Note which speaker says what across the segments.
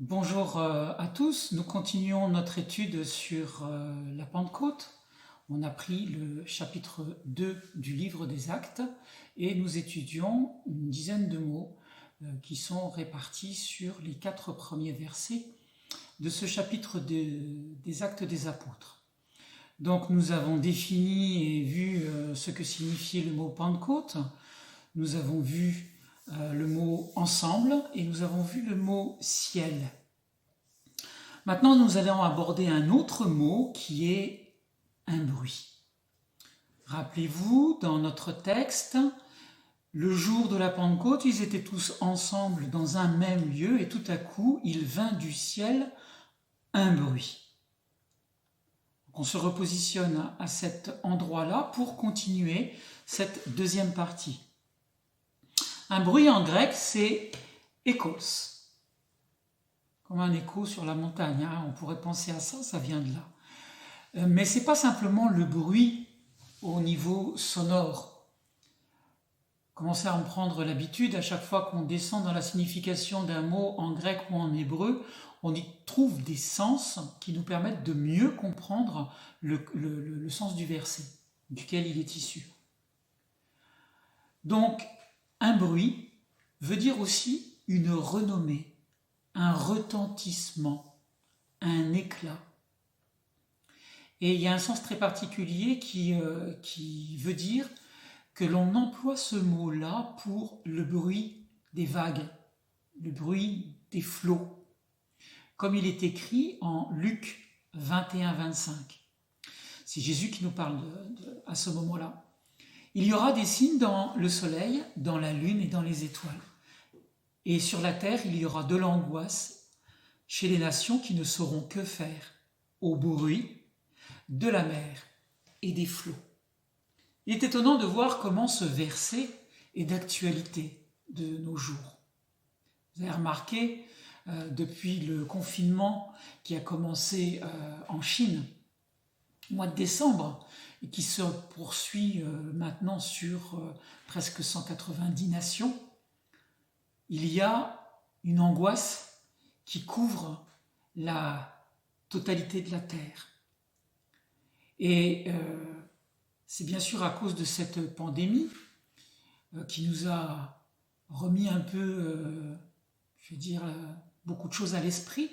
Speaker 1: Bonjour à tous, nous continuons notre étude sur la Pentecôte. On a pris le chapitre 2 du livre des Actes et nous étudions une dizaine de mots qui sont répartis sur les 4 premiers versets de ce chapitre des Actes des Apôtres. Donc nous avons défini et vu ce que signifiait le mot Pentecôte, nous avons vu le mot ensemble et nous avons vu le mot ciel. Maintenant, nous allons aborder un autre mot qui est un bruit. Rappelez-vous, dans notre texte, le jour de la Pentecôte, ils étaient tous ensemble dans un même lieu et tout à coup, il vint du ciel un bruit. On se repositionne à cet endroit-là pour continuer cette deuxième partie. Un bruit en grec, c'est échos. Comme un écho sur la montagne, hein. On pourrait penser à ça, ça vient de là. Mais ce n'est pas simplement le bruit au niveau sonore. Commencez à en prendre l'habitude, à chaque fois qu'on descend dans la signification d'un mot en grec ou en hébreu, on y trouve des sens qui nous permettent de mieux comprendre le sens du verset, duquel il est issu. Donc, un bruit veut dire aussi une renommée, un retentissement, un éclat. Et il y a un sens très particulier qui veut dire que l'on emploie ce mot-là pour le bruit des vagues, le bruit des flots, comme il est écrit en Luc 21-25. C'est Jésus qui nous parle à ce moment-là. Il y aura des signes dans le soleil, dans la lune et dans les étoiles. Et sur la terre, il y aura de l'angoisse chez les nations qui ne sauront que faire au bruit de la mer et des flots. Il est étonnant de voir comment ce verset est d'actualité de nos jours. Vous avez remarqué, depuis le confinement qui a commencé en Chine, au mois de décembre, et qui se poursuit maintenant sur presque 190 nations, il y a une angoisse qui couvre la totalité de la Terre. Et c'est bien sûr à cause de cette pandémie qui nous a remis un peu, beaucoup de choses à l'esprit.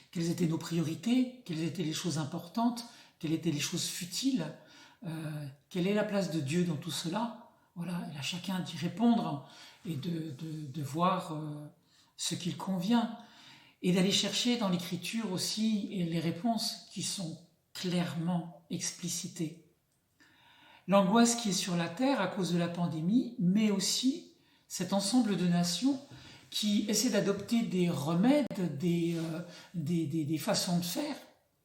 Speaker 1: Quelles étaient nos priorités, quelles étaient les choses importantes, quelles étaient les choses futiles, quelle est la place de Dieu dans tout cela. Voilà, et à chacun d'y répondre et de voir ce qu'il convient et d'aller chercher dans l'écriture aussi les réponses qui sont clairement explicitées. L'angoisse qui est sur la terre à cause de la pandémie, mais aussi cet ensemble de nations qui essaient d'adopter des remèdes, des façons de faire,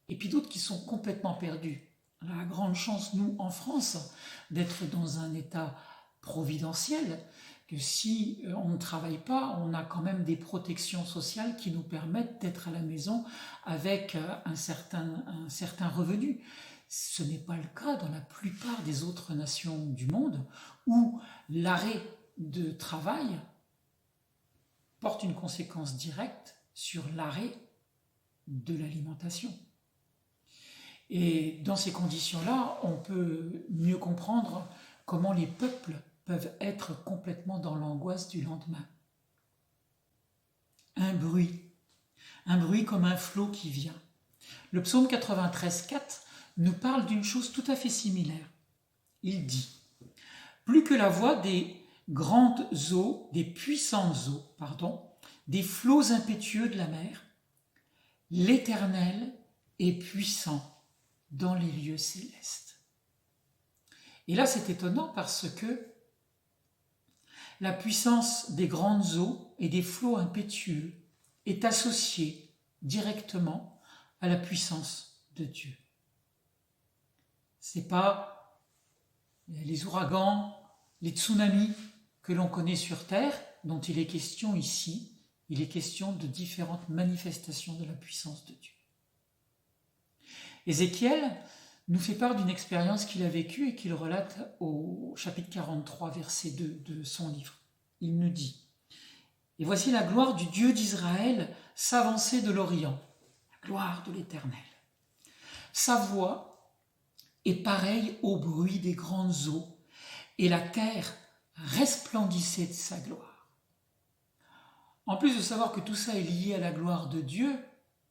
Speaker 1: et puis d'autres qui sont complètement perdus. On a la grande chance, nous, en France, d'être dans un état providentiel, que si on ne travaille pas, on a quand même des protections sociales qui nous permettent d'être à la maison avec un certain revenu. Ce n'est pas le cas dans la plupart des autres nations du monde où l'arrêt de travail porte une conséquence directe sur l'arrêt de l'alimentation. Et dans ces conditions-là, on peut mieux comprendre comment les peuples peuvent être complètement dans l'angoisse du lendemain. Un bruit comme un flot qui vient. Le psaume 93,4 nous parle d'une chose tout à fait similaire. Il dit « Plus que la voix des grandes eaux, des puissantes eaux, des flots impétueux de la mer, l'Éternel est puissant dans les lieux célestes. » Et là, c'est étonnant parce que la puissance des grandes eaux et des flots impétueux est associée directement à la puissance de Dieu. Ce n'est pas les ouragans, les tsunamis que l'on connaît sur Terre, dont il est question ici. Il est question de différentes manifestations de la puissance de Dieu. Ézéchiel nous fait part d'une expérience qu'il a vécue et qu'il relate au chapitre 43, verset 2 de son livre. Il nous dit Et voici la gloire du Dieu d'Israël s'avancer de l'Orient, la gloire de l'Éternel. Sa voix est pareille au bruit des grandes eaux, et la terre resplendissait de sa gloire. En plus de savoir que tout ça est lié à la gloire de Dieu,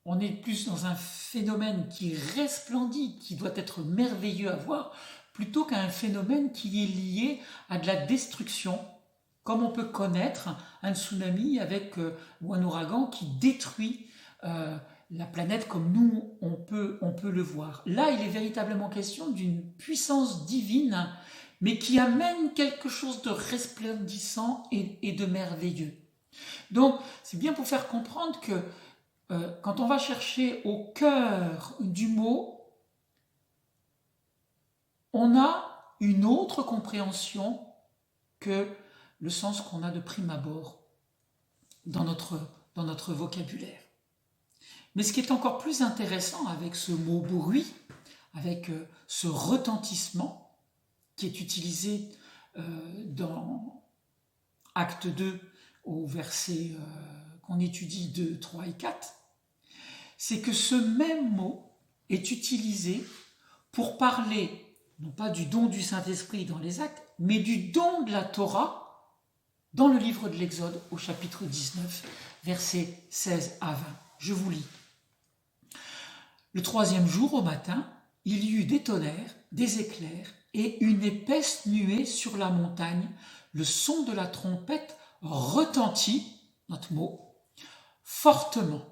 Speaker 1: on est plus dans un phénomène qui resplendit, qui doit être merveilleux à voir, plutôt qu'à un phénomène qui est lié à de la destruction, comme on peut connaître un tsunami ou un ouragan qui détruit la planète comme nous, on peut le voir. Là, il est véritablement question d'une puissance divine, mais qui amène quelque chose de resplendissant et de merveilleux. Donc, c'est bien pour faire comprendre que quand on va chercher au cœur du mot, on a une autre compréhension que le sens qu'on a de prime abord dans notre vocabulaire. Mais ce qui est encore plus intéressant avec ce mot bruit, avec ce retentissement qui est utilisé dans Acte 2 au verset qu'on étudie 2, 3 et 4, c'est que ce même mot est utilisé pour parler non pas du don du Saint-Esprit dans les actes, mais du don de la Torah dans le livre de l'Exode au chapitre 19, versets 16 à 20. Je vous lis. Le 3e jour au matin, il y eut des tonnerres, des éclairs et une épaisse nuée sur la montagne. Le son de la trompette retentit, notre mot, fortement.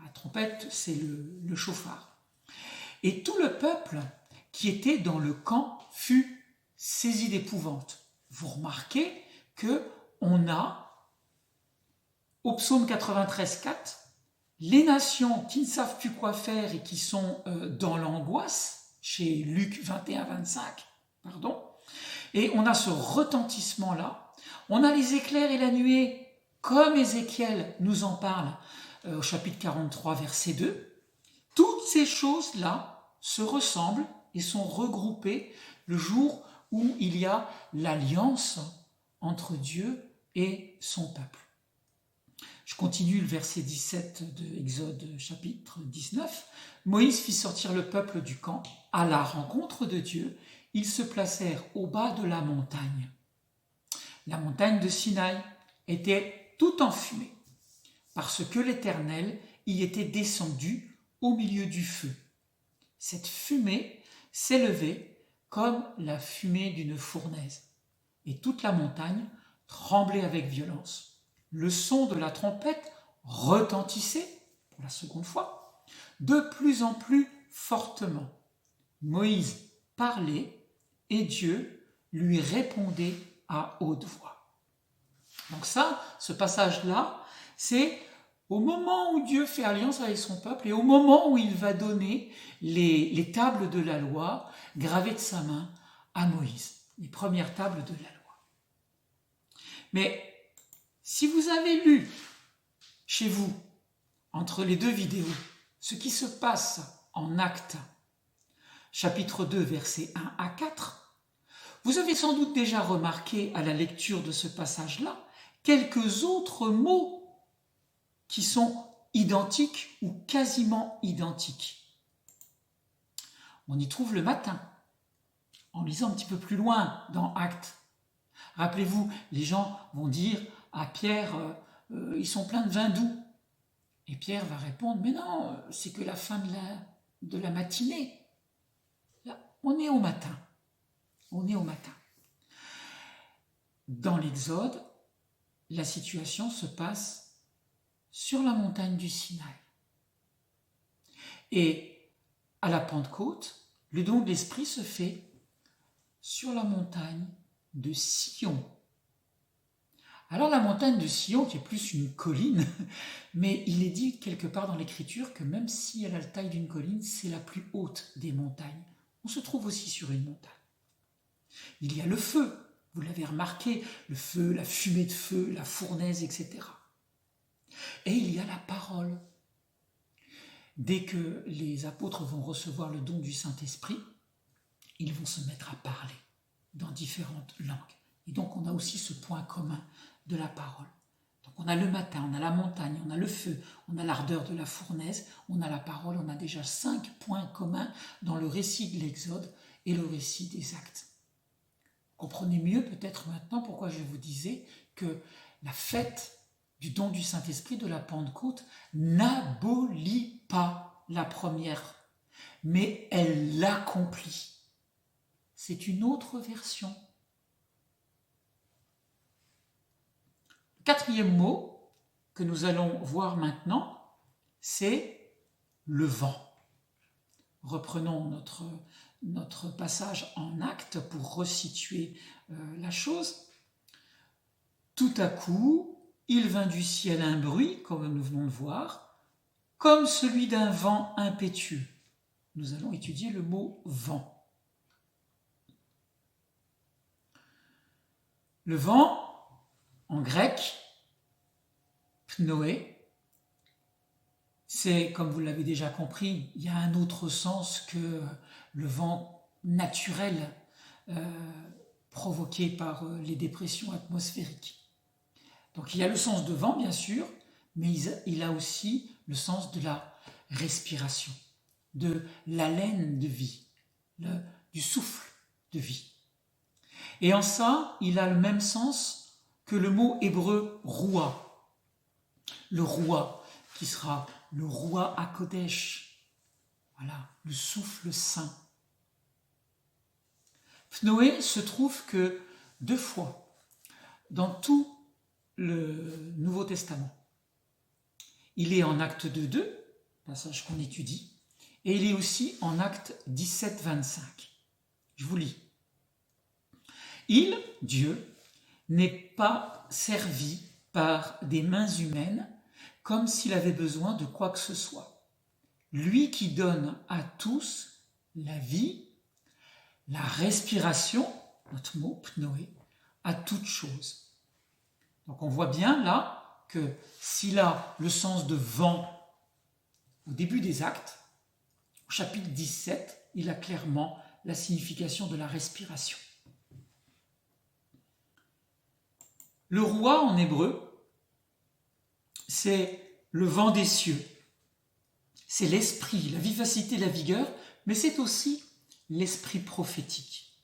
Speaker 1: La trompette, c'est le chauffard. Et tout le peuple qui était dans le camp fut saisi d'épouvante. Vous remarquez qu'on a, au psaume 93, 4, les nations qui ne savent plus quoi faire et qui sont dans l'angoisse, chez Luc 21, 25, pardon, et on a ce retentissement-là. On a les éclairs et la nuée, comme Ézéchiel nous en parle au chapitre 43, verset 2. Toutes ces choses-là se ressemblent et sont regroupées le jour où il y a l'alliance entre Dieu et son peuple. Je continue le verset 17 de Exode chapitre 19. Moïse fit sortir le peuple du camp. À la rencontre de Dieu, ils se placèrent au bas de la montagne. La montagne de Sinaï était tout en fumée, parce que l'Éternel y était descendu au milieu du feu. Cette fumée s'élevait comme la fumée d'une fournaise, et toute la montagne tremblait avec violence. Le son de la trompette retentissait, pour la seconde fois, de plus en plus fortement. Moïse parlait et Dieu lui répondait à haute voix. Donc ça, ce passage-là, c'est au moment où Dieu fait alliance avec son peuple et au moment où il va donner les tables de la loi gravées de sa main à Moïse, les premières tables de la loi. Mais si vous avez lu chez vous, entre les deux vidéos, ce qui se passe en Actes, chapitre 2, versets 1 à 4, vous avez sans doute déjà remarqué à la lecture de ce passage-là quelques autres mots qui sont identiques ou quasiment identiques. On y trouve le matin, en lisant un petit peu plus loin dans Actes. Rappelez-vous, les gens vont dire à Pierre, ils sont pleins de vin doux. Et Pierre va répondre, mais non, c'est que la fin de la matinée. Là, on est au matin. On est au matin. Dans l'Exode, la situation se passe sur la montagne du Sinaï. Et à la Pentecôte, le don de l'Esprit se fait sur la montagne de Sion. Alors la montagne de Sion, qui est plus une colline, mais il est dit quelque part dans l'Écriture que même si elle a la taille d'une colline, c'est la plus haute des montagnes. On se trouve aussi sur une montagne. Il y a le feu, vous l'avez remarqué, le feu, la fumée de feu, la fournaise, etc. Et il y a la parole. Dès que les apôtres vont recevoir le don du Saint-Esprit, ils vont se mettre à parler dans différentes langues. Et donc on a aussi ce point commun de la parole. Donc on a le matin, on a la montagne, on a le feu, on a l'ardeur de la fournaise, on a la parole, on a déjà 5 points communs dans le récit de l'Exode et le récit des Actes. Vous comprenez mieux peut-être maintenant pourquoi je vous disais que la fête du don du Saint-Esprit de la Pentecôte n'abolit pas la première, mais elle l'accomplit. C'est une autre version. Le quatrième mot que nous allons voir maintenant, c'est le vent. Reprenons notre passage en Actes pour resituer la chose. Tout à coup, il vint du ciel un bruit, comme nous venons de voir, comme celui d'un vent impétueux. Nous allons étudier le mot vent. Le vent, en grec, pnoé, c'est, comme vous l'avez déjà compris, il y a un autre sens que le vent naturel provoqué par les dépressions atmosphériques. Donc il y a le sens de vent, bien sûr, mais il a aussi le sens de la respiration, de l'haleine de vie, du souffle de vie. Et en ça, il a le même sens que le mot hébreu roua. Le roua, qui sera le roi HaKodesh, voilà, le souffle saint. Pnoé se trouve que 2 fois dans tout le Nouveau Testament. Il est en Acte 2.2, passage qu'on étudie, et il est aussi en Acte 17.25. Je vous lis. Il, Dieu, n'est pas servi par des mains humaines comme s'il avait besoin de quoi que ce soit. Lui qui donne à tous la vie, la respiration, notre mot pnoé, à toute chose. Donc on voit bien là que s'il a le sens de vent au début des Actes, au chapitre 17, il a clairement la signification de la respiration. Le roi en hébreu, c'est le vent des cieux. C'est l'esprit, la vivacité, la vigueur, mais c'est aussi l'esprit prophétique.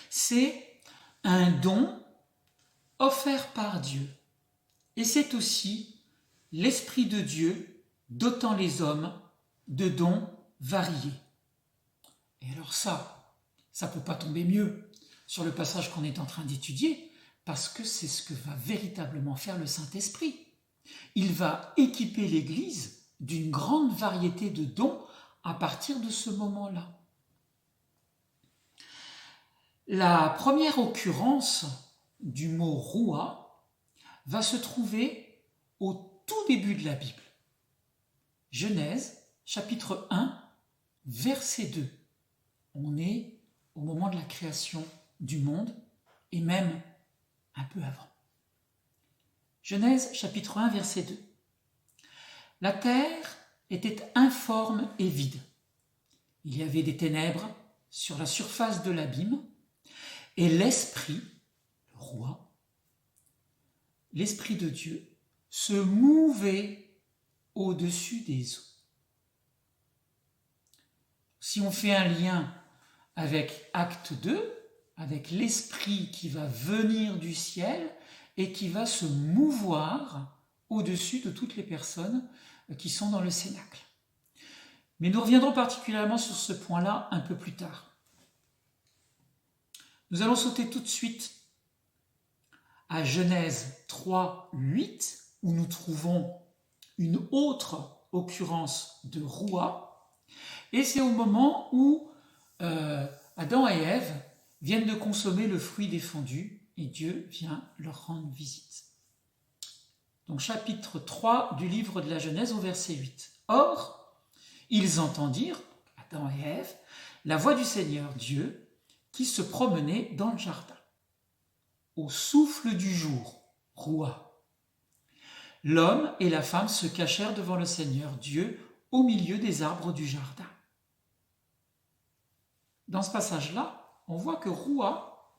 Speaker 1: C'est un don offert par Dieu. Et c'est aussi l'Esprit de Dieu dotant les hommes de dons variés. Et alors ça ne peut pas tomber mieux sur le passage qu'on est en train d'étudier, parce que c'est ce que va véritablement faire le Saint-Esprit. Il va équiper l'Église d'une grande variété de dons à partir de ce moment-là. La première occurrence du mot roua va se trouver au tout début de la Bible. Genèse, chapitre 1, verset 2. On est au moment de la création du monde et même un peu avant. Genèse, chapitre 1, verset 2. La terre était informe et vide. Il y avait des ténèbres sur la surface de l'abîme et l'Esprit, le roi, l'Esprit de Dieu, se mouvait au-dessus des eaux. Si on fait un lien avec Acte 2, avec l'Esprit qui va venir du ciel et qui va se mouvoir au-dessus de toutes les personnes qui sont dans le cénacle. Mais nous reviendrons particulièrement sur ce point-là un peu plus tard. Nous allons sauter tout de suite à Genèse 3, 8, où nous trouvons une autre occurrence de roua, et c'est au moment où Adam et Ève viennent de consommer le fruit défendu, et Dieu vient leur rendre visite. Donc chapitre 3 du livre de la Genèse au verset 8. Or, ils entendirent, Adam et Ève, la voix du Seigneur Dieu qui se promenait dans le jardin. Au souffle du jour, roua. L'homme et la femme se cachèrent devant le Seigneur Dieu au milieu des arbres du jardin. Dans ce passage-là, on voit que roua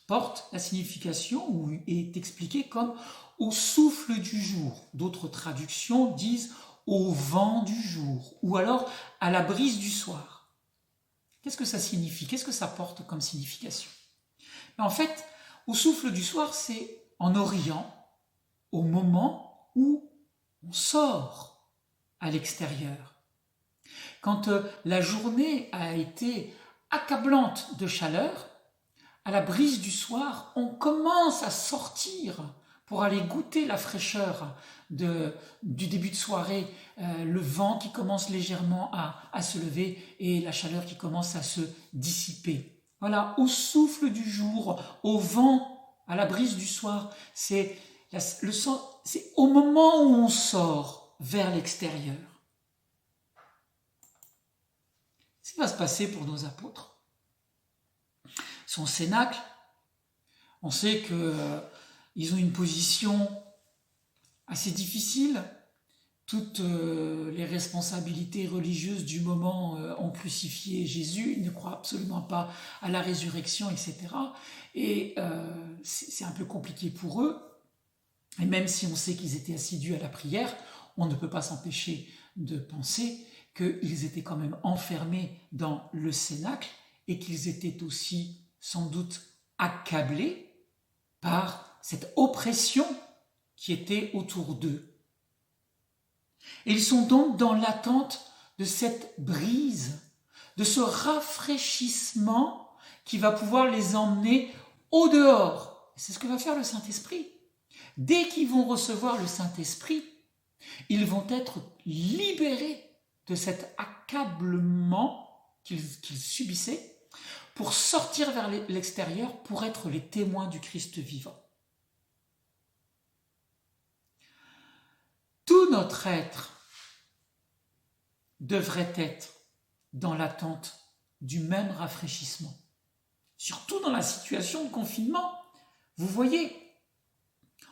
Speaker 1: porte la signification ou est expliqué comme au souffle du jour. D'autres traductions disent au vent du jour ou alors à la brise du soir. Qu'est-ce que ça signifie? Qu'est-ce que ça porte comme signification? En fait, au souffle du soir, c'est en Orient, au moment où on sort à l'extérieur. Quand la journée a été accablante de chaleur, à la brise du soir, on commence à sortir pour aller goûter la fraîcheur du début de soirée, le vent qui commence légèrement à se lever et la chaleur qui commence à se dissiper. Voilà, au souffle du jour, au vent, à la brise du soir, c'est au moment où on sort vers l'extérieur. Qu'est-ce qui va se passer pour nos apôtres? Son cénacle, on sait qu'ils ont une position assez difficile. Toutes les responsabilités religieuses du moment ont crucifié Jésus, ils ne croient absolument pas à la résurrection, etc. Et c'est un peu compliqué pour eux. Et même si on sait qu'ils étaient assidus à la prière, on ne peut pas s'empêcher de penser qu'ils étaient quand même enfermés dans le cénacle et qu'ils étaient aussi sans doute accablés par cette oppression qui était autour d'eux. Et ils sont donc dans l'attente de cette brise, de ce rafraîchissement qui va pouvoir les emmener au dehors. C'est ce que va faire le Saint-Esprit. Dès qu'ils vont recevoir le Saint-Esprit, ils vont être libérés de cet accablement qu'ils subissaient pour sortir vers l'extérieur, pour être les témoins du Christ vivant. Tout notre être devrait être dans l'attente du même rafraîchissement. Surtout dans la situation de confinement. Vous voyez,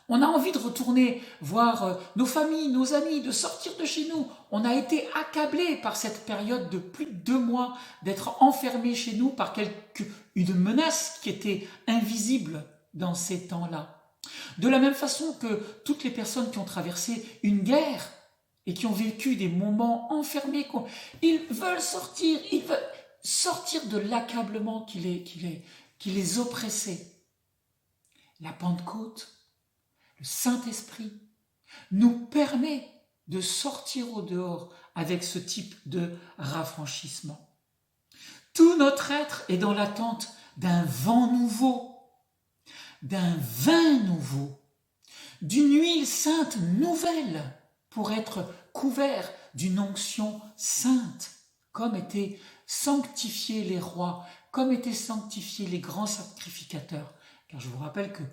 Speaker 1: on a envie de retourner voir nos familles, nos amis, de sortir de chez nous. On a été accablés par cette période de plus de 2 mois, d'être enfermés chez nous par une menace qui était invisible dans ces temps-là. De la même façon que toutes les personnes qui ont traversé une guerre et qui ont vécu des moments enfermés, ils veulent sortir de l'accablement qui les oppressait. La Pentecôte, le Saint-Esprit, nous permet de sortir au dehors avec ce type de rafraîchissement. Tout notre être est dans l'attente d'un vent nouveau, d'un vin nouveau, d'une huile sainte nouvelle pour être couvert d'une onction sainte, comme étaient sanctifiés les rois, comme étaient sanctifiés les grands sacrificateurs. Car je vous rappelle que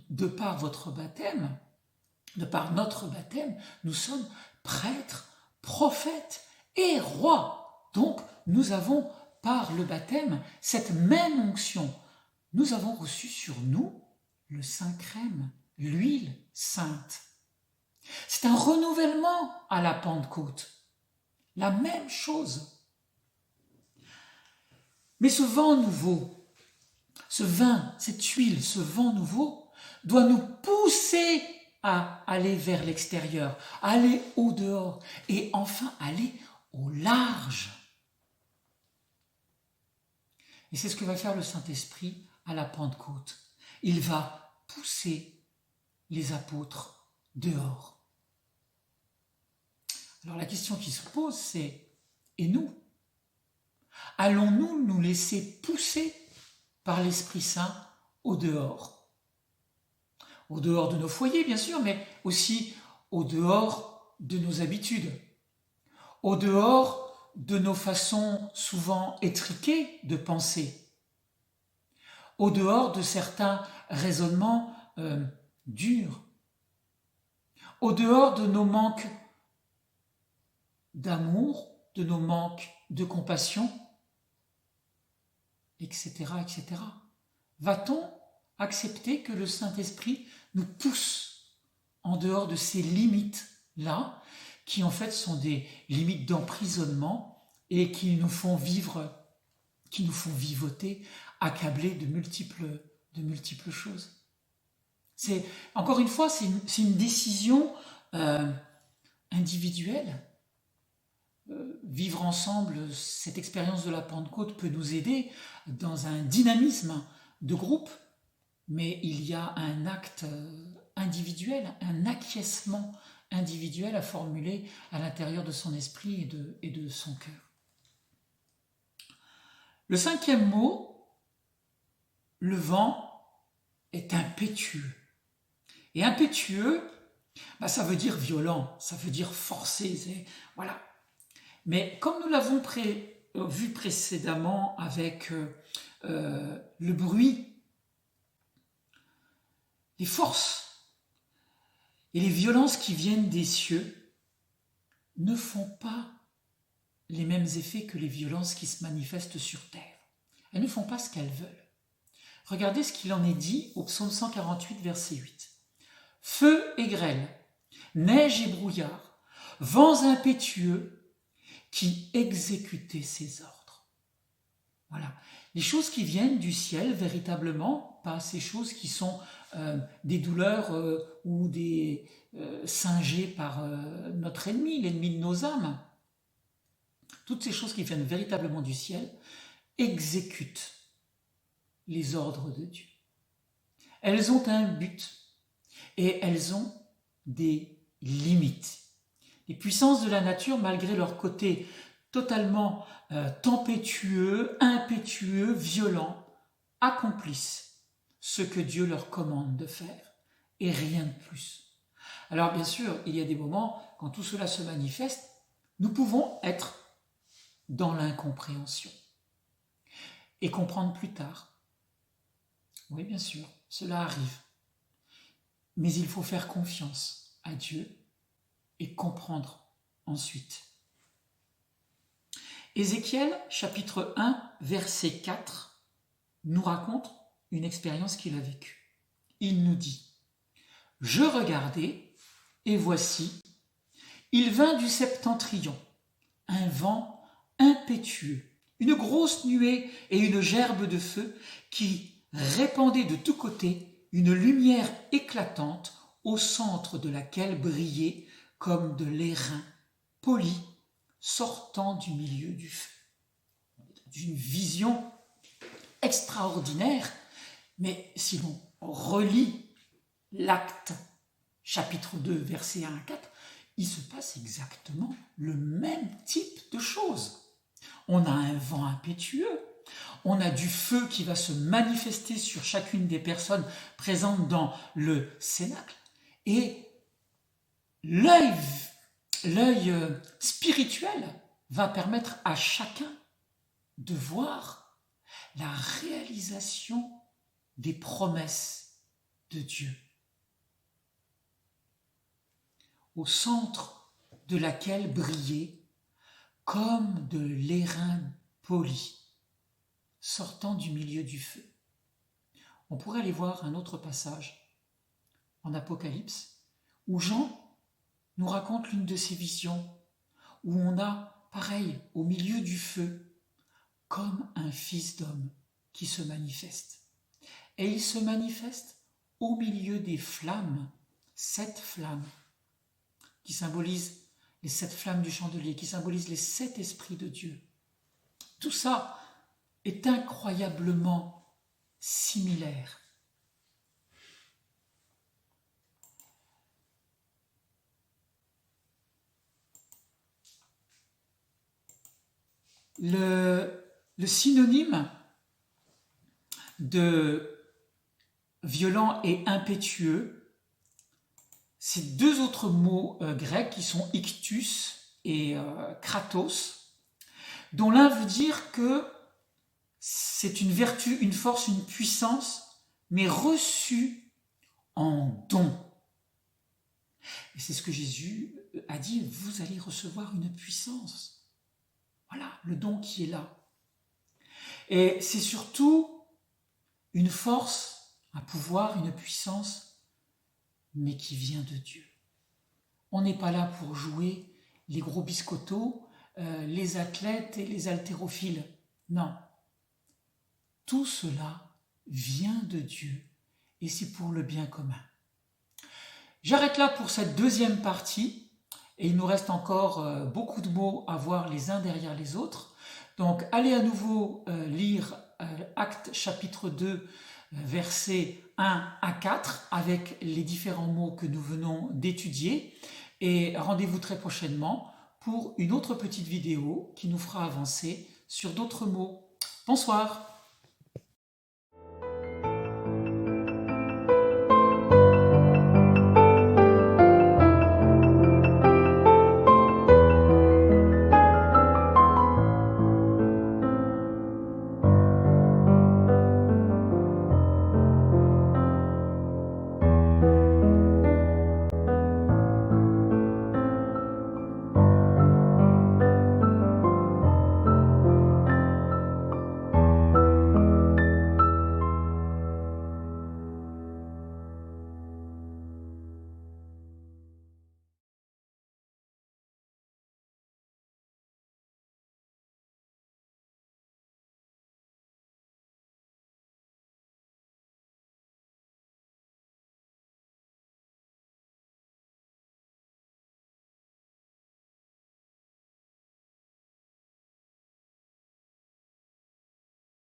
Speaker 1: de par votre baptême, de par notre baptême, nous sommes prêtres, prophètes et rois. Donc, nous avons, par le baptême, cette même onction. Nous avons reçu sur nous le Saint-Crème, l'huile sainte. C'est un renouvellement à la Pentecôte. La même chose. Mais ce vent nouveau, ce vin, cette huile, ce vent nouveau, doit nous pousser à aller vers l'extérieur, aller au dehors et enfin aller au large. Et c'est ce que va faire le Saint-Esprit à la Pentecôte. Il va pousser les apôtres dehors. Alors la question qui se pose, c'est, et nous? Allons-nous nous laisser pousser par l'Esprit Saint au dehors? Au dehors de nos foyers, bien sûr, mais aussi au dehors de nos habitudes, au dehors de nos façons souvent étriquées de penser, au dehors de certains raisonnements durs, au dehors de nos manques d'amour, de nos manques de compassion, etc., etc. Va-t-on accepter que le Saint-Esprit nous pousse en dehors de ces limites-là, qui en fait sont des limites d'emprisonnement et qui nous font vivre, qui nous font vivoter, accablés de multiples de multiples choses. Encore une fois, c'est une décision individuelle. Vivre ensemble, cette expérience de la Pentecôte peut nous aider dans un dynamisme de groupe, mais il y a un acte individuel, un acquiescement individuel à formuler à l'intérieur de son esprit et de son cœur. Le 5e mot, le vent est impétueux. Et impétueux, ça veut dire violent, ça veut dire forcé, voilà. Mais comme nous l'avons vu précédemment avec le bruit, les forces et les violences qui viennent des cieux ne font pas les mêmes effets que les violences qui se manifestent sur terre. Elles ne font pas ce qu'elles veulent. Regardez ce qu'il en est dit au psaume 148, verset 8. Feu et grêle, neige et brouillard, vents impétueux qui exécutaient ses ordres. Voilà. Les choses qui viennent du ciel, véritablement, pas ces choses qui sont des douleurs ou des singées par notre ennemi, l'ennemi de nos âmes. Toutes ces choses qui viennent véritablement du ciel exécutent les ordres de Dieu. Elles ont un but et elles ont des limites. Les puissances de la nature, malgré leur côté totalement tempétueux, impétueux, violent, accomplissent ce que Dieu leur commande de faire et rien de plus. Alors bien sûr, il y a des moments quand tout cela se manifeste, nous pouvons être dans l'incompréhension et comprendre plus tard. Oui, bien sûr, cela arrive. Mais il faut faire confiance à Dieu et comprendre ensuite. Ézéchiel, chapitre 1, verset 4, nous raconte une expérience qu'il a vécue. Il nous dit « Je regardais, et voici, il vint du septentrion, un vent impétueux, une grosse nuée et une gerbe de feu qui répandait de tous côtés une lumière éclatante au centre de laquelle brillait comme de l'airain poli sortant du milieu du feu. » D'une vision extraordinaire, mais si l'on relit l'acte, chapitre 2, versets 1 à 4, il se passe exactement le même type de choses. On a un vent impétueux, on a du feu qui va se manifester sur chacune des personnes présentes dans le cénacle, et l'œil spirituel va permettre à chacun de voir la réalisation des promesses de Dieu, au centre de laquelle brillait comme de l'airain poli, sortant du milieu du feu. On pourrait aller voir un autre passage en Apocalypse, où Jean nous raconte l'une de ses visions, où on a, pareil, au milieu du feu, comme un fils d'homme qui se manifeste. Et il se manifeste au milieu des flammes, 7 flammes, qui symbolisent les 7 flammes du chandelier, qui symbolisent les 7 esprits de Dieu. Tout ça est incroyablement similaire. Le synonyme de violent et impétueux, c'est 2 autres mots grecs qui sont ictus et kratos, dont l'un veut dire que c'est une vertu, une force, une puissance, mais reçue en don. Et c'est ce que Jésus a dit, vous allez recevoir une puissance. Voilà, le don qui est là. Et c'est surtout une force, un pouvoir, une puissance, mais qui vient de Dieu. On n'est pas là pour jouer les gros biscottos, les athlètes et les haltérophiles. Non. Tout cela vient de Dieu et c'est pour le bien commun. J'arrête là pour cette deuxième partie et il nous reste encore beaucoup de mots à voir les uns derrière les autres. Donc allez à nouveau lire Actes chapitre 2 versets 1 à 4 avec les différents mots que nous venons d'étudier et rendez-vous très prochainement pour une autre petite vidéo qui nous fera avancer sur d'autres mots. Bonsoir.